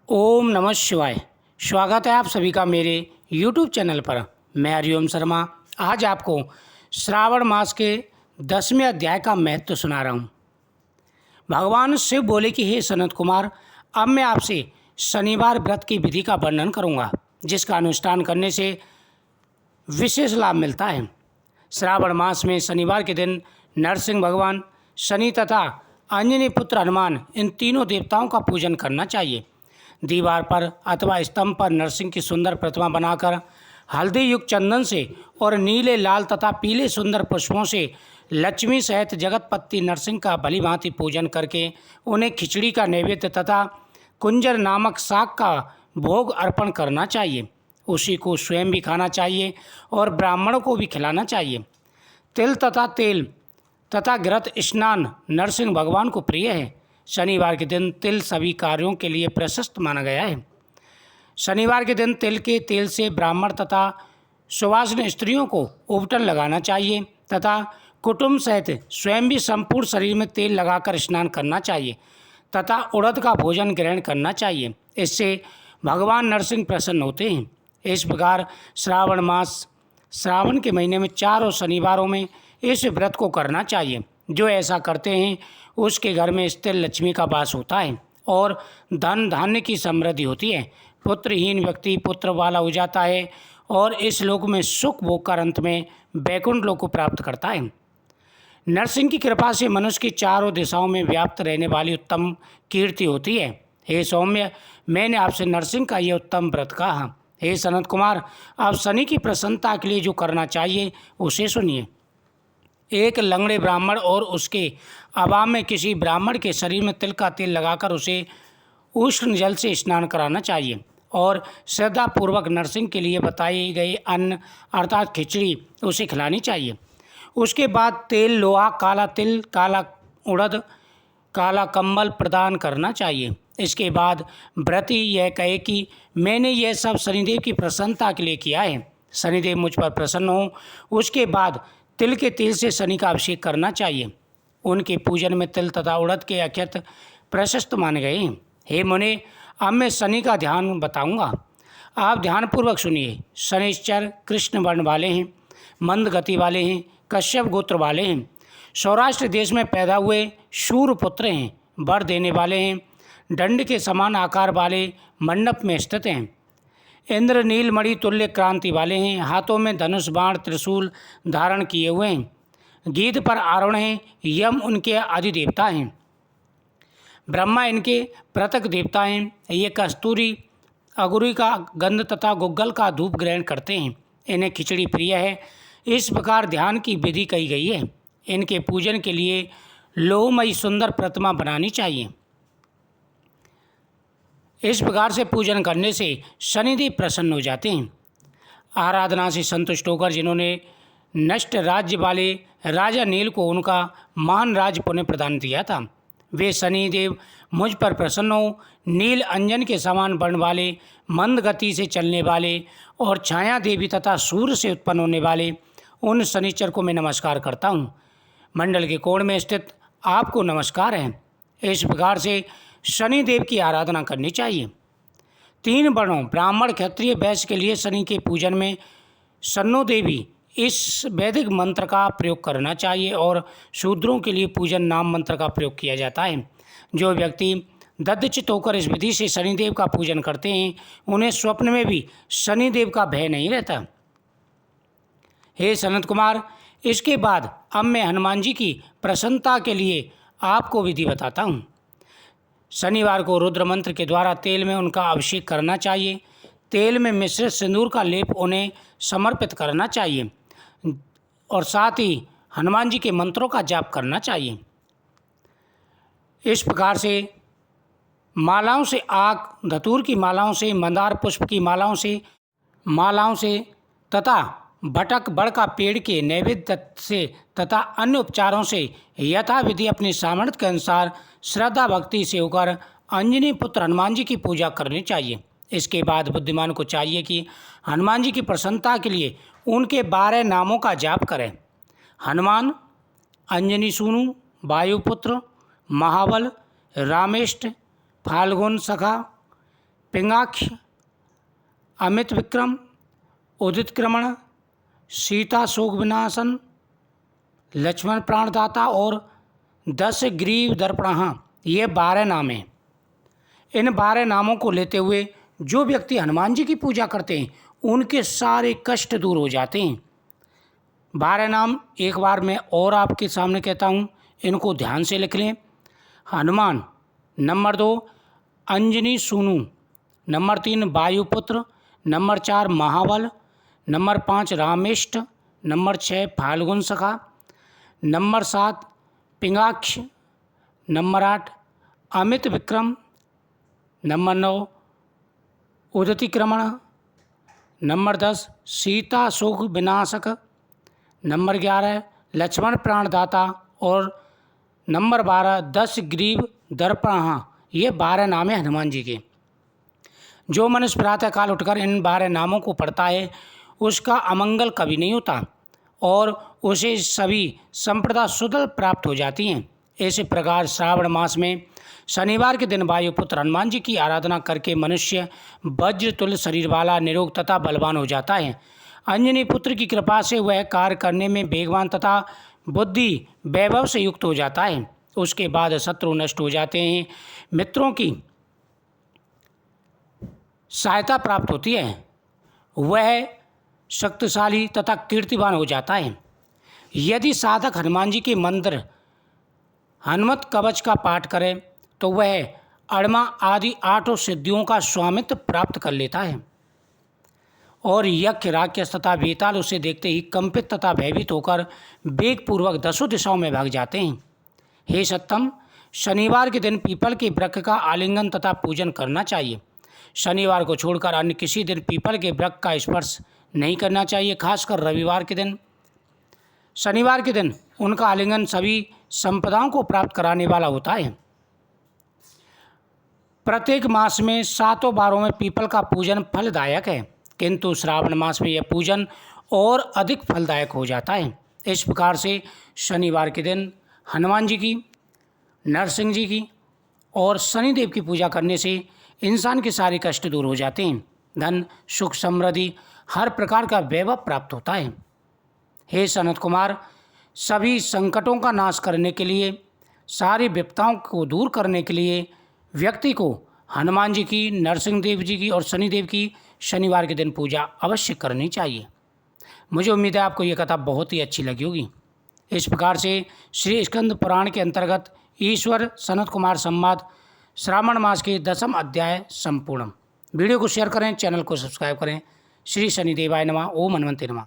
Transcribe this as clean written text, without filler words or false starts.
ओम नमः शिवाय। स्वागत है आप सभी का मेरे YouTube चैनल पर। मैं हरिओम शर्मा आज आपको श्रावण मास के 10वें अध्याय का महत्व सुना रहा हूँ। भगवान शिव बोले कि हे सनत कुमार, अब मैं आपसे शनिवार व्रत की विधि का वर्णन करूँगा, जिसका अनुष्ठान करने से विशेष लाभ मिलता है। श्रावण मास में शनिवार के दिन नरसिंह भगवान, शनि तथा अंजनी पुत्र हनुमान, इन तीनों देवताओं का पूजन करना चाहिए। दीवार पर अथवा स्तंभ पर नरसिंह की सुंदर प्रतिमा बनाकर हल्दी युक्त चंदन से और नीले, लाल तथा पीले सुंदर पुष्पों से लक्ष्मी सहित जगतपति नरसिंह का भली भांति पूजन करके उन्हें खिचड़ी का नैवेद्य तथा कुंजर नामक शाक का भोग अर्पण करना चाहिए। उसी को स्वयं भी खाना चाहिए और ब्राह्मणों को भी खिलाना चाहिए। तिल तथा घृत स्नान नरसिंह भगवान को प्रिय है। शनिवार के दिन तिल सभी कार्यों के लिए प्रशस्त माना गया है। शनिवार के दिन तिल के तेल से ब्राह्मण तथा सुवासिन स्त्रियों को उपटन लगाना चाहिए तथा कुटुंब सहित स्वयं भी संपूर्ण शरीर में तेल लगाकर स्नान करना चाहिए तथा उड़द का भोजन ग्रहण करना चाहिए। इससे भगवान नरसिंह प्रसन्न होते हैं। इस प्रकार श्रावण के महीने में चारों शनिवारों में इस व्रत को करना चाहिए। जो ऐसा करते हैं उसके घर में स्थिर लक्ष्मी का वास होता है और धन धान्य की समृद्धि होती है। पुत्रहीन व्यक्ति पुत्र वाला हो जाता है और इस लोक में सुख भोग कर अंत में वैकुंठ लोक को प्राप्त करता है। नरसिंह की कृपा से मनुष्य की चारों दिशाओं में व्याप्त रहने वाली उत्तम कीर्ति होती है। हे सौम्य, मैंने आपसे नरसिंह का यह उत्तम व्रत कहा। हे सनत कुमार, आप शनि की प्रसन्नता के लिए जो करना चाहिए उसे सुनिए। एक लंगड़े ब्राह्मण और उसके अभाव में किसी ब्राह्मण के शरीर में तिल का तेल लगाकर उसे उष्ण जल से स्नान कराना चाहिए और श्रद्धापूर्वक नरसिंह के लिए बताए गए अन्न अर्थात खिचड़ी उसे खिलानी चाहिए। उसके बाद तेल लोहा, काला तिल, काला उड़द, काला कंबल प्रदान करना चाहिए। इसके बाद व्रती यह कहे कि मैंने यह सब शनिदेव की प्रसन्नता के लिए किया है, शनिदेव मुझ पर प्रसन्न हो। उसके बाद तिल के तेल से शनि का अभिषेक करना चाहिए। उनके पूजन में तिल तथा उड़द के अक्षत प्रशस्त माने गए हैं। हे मुने, अब मैं शनि का ध्यान बताऊंगा, आप ध्यानपूर्वक सुनिए। शनिश्चर कृष्ण वर्ण वाले हैं, मंद गति वाले हैं, कश्यप गोत्र वाले हैं, सौराष्ट्र देश में पैदा हुए शूर पुत्र हैं, वर देने वाले हैं, दंड के समान आकार वाले मंडप में स्थित हैं, इंद्र नीलमणि तुल्य क्रांति वाले हैं, हाथों में धनुष बाण त्रिशूल धारण किए हुए हैं, गीध पर आरूढ़ हैं, यम उनके अधिदेवता हैं, ब्रह्मा इनके पृथक देवता हैं। ये कस्तूरी अगुरी का गंध तथा गुग्गल का धूप ग्रहण करते हैं। इन्हें खिचड़ी प्रिय है। इस प्रकार ध्यान की विधि कही गई है। इनके पूजन के लिए लोहमयी सुंदर प्रतिमा बनानी चाहिए। इस प्रकार से पूजन करने से शनिदेव प्रसन्न हो जाते हैं। आराधना से संतुष्ट होकर जिन्होंने नष्ट राज्य वाले राजा नील को उनका महान राज्य पुण्य प्रदान दिया था, वे शनिदेव मुझ पर प्रसन्न हो। नील अंजन के समान वर्ण वाले, मंद गति से चलने वाले और छाया देवी तथा सूर्य से उत्पन्न होने वाले उन शनिचर को मैं नमस्कार करता हूँ। मंडल के कोण में स्थित आपको नमस्कार है। इस प्रकार से शनिदेव की आराधना करनी चाहिए। 3 वर्णों ब्राह्मण, क्षत्रिय, वैश्य के लिए शनि के पूजन में शन्नो देवी इस वैदिक मंत्र का प्रयोग करना चाहिए और शूद्रों के लिए पूजन नाम मंत्र का प्रयोग किया जाता है। जो व्यक्ति दद्धचित होकर इस विधि से शनिदेव का पूजन करते हैं उन्हें स्वप्न में भी शनिदेव का भय नहीं रहता। हे सनत कुमार, इसके बाद अब मैं हनुमान जी की प्रसन्नता के लिए आपको विधि बताता हूँ। शनिवार को रुद्र मंत्र के द्वारा तेल में उनका अभिषेक करना चाहिए। तेल में मिश्रित सिंदूर का लेप उन्हें समर्पित करना चाहिए और साथ ही हनुमान जी के मंत्रों का जाप करना चाहिए। इस प्रकार से मालाओं से, आक धतूर की मालाओं से, मंदार पुष्प की मालाओं से तथा बटक बड़ का पेड़ के नैवेद्य से तथा अन्य उपचारों से यथाविधि अपने सामर्थ्य के अनुसार श्रद्धा भक्ति से होकर अंजनी पुत्र हनुमान जी की पूजा करनी चाहिए। इसके बाद बुद्धिमान को चाहिए कि हनुमान जी की प्रसन्नता के लिए उनके 12 नामों का जाप करें। हनुमान, अंजनी सूनु, वायुपुत्र, महाबल, रामेष्ट, फाल्गुन सखा, पिंगाक्ष, अमित विक्रम, उदित क्रमण, सीता शोक विनाशन, लक्ष्मण प्राणदाता और 10 ग्रीव दर्पणः, ये 12 नाम हैं। इन 12 नामों को लेते हुए जो व्यक्ति हनुमान जी की पूजा करते हैं उनके सारे कष्ट दूर हो जाते हैं। 12 नाम एक बार मैं और आपके सामने कहता हूँ, इनको ध्यान से लिख लें। Hanuman, number 2 Anjani Sunu, number 3 Vayuputra, number 4 Mahabal, number 5 Ramesht, number 6 Phalgun Sakha, number 7 Pingaksh, number 8 Amit Vikram, number 9 Uditikraman, number 10 Sita Shok Vinashak, number 11 Lakshman प्राणदाता और नंबर 12 10 ग्रीव दर्पणः। ये 12 नाम हैं हनुमान जी के। जो मनुष्य प्रातःकाल उठकर इन 12 नामों को पढ़ता है उसका अमंगल कभी नहीं होता और उसे सभी संप्रदा सुदल प्राप्त हो जाती हैं। इसी प्रकार श्रावण मास में शनिवार के दिन वायुपुत्र हनुमान जी की आराधना करके मनुष्य वज्र तुल्य शरीर वाला, निरोग तथा बलवान हो जाता है। अंजनी पुत्र की कृपा से वह कार्य करने में वेगवान तथा बुद्धि वैभव से युक्त हो जाता है। उसके बाद शत्रु नष्ट हो जाते हैं, मित्रों की सहायता प्राप्त होती है, वह शक्तिशाली तथा कीर्तिवान हो जाता है। यदि साधक हनुमान जी के मंत्र हनुमत कवच का पाठ करे तो वह अड़मा आदि 8 सिद्धियों का स्वामित्व प्राप्त कर लेता है और यक्ष, राक्षस तथा बेताल उसे देखते ही कंपित तथा भयभीत होकर वेगपूर्वक 10 दिशाओं में भाग जाते हैं। हे सत्तम, शनिवार के दिन पीपल के वृक्ष का आलिंगन तथा पूजन करना चाहिए। शनिवार को छोड़कर अन्य किसी दिन पीपल के वृक्ष का स्पर्श नहीं करना चाहिए। खासकर रविवार के दिन, शनिवार के दिन उनका आलिंगन सभी संपदाओं को प्राप्त कराने वाला होता है। प्रत्येक मास में 7 बारों में पीपल का पूजन फलदायक है, किंतु श्रावण मास में यह पूजन और अधिक फलदायक हो जाता है। इस प्रकार से शनिवार के दिन हनुमान जी की, नरसिंह जी की और शनिदेव की पूजा करने से इंसान के सारे कष्ट दूर हो जाते हैं। धन, सुख, समृद्धि, हर प्रकार का वैभव प्राप्त होता है। हे सनत कुमार, सभी संकटों का नाश करने के लिए, सारी विपदाओं को दूर करने के लिए व्यक्ति को हनुमान जी की, नरसिंह देव जी की और शनिदेव की शनिवार के दिन पूजा अवश्य करनी चाहिए। मुझे उम्मीद है आपको ये कथा बहुत ही अच्छी लगी होगी। इस प्रकार से श्री स्कंद पुराण के अंतर्गत ईश्वर सनत कुमार संवाद श्रावण मास के 10वें अध्याय संपूर्ण। वीडियो को शेयर करें, चैनल को सब्सक्राइब करें। श्री शनिदेवाय नमः। ओम हनुमते नमः।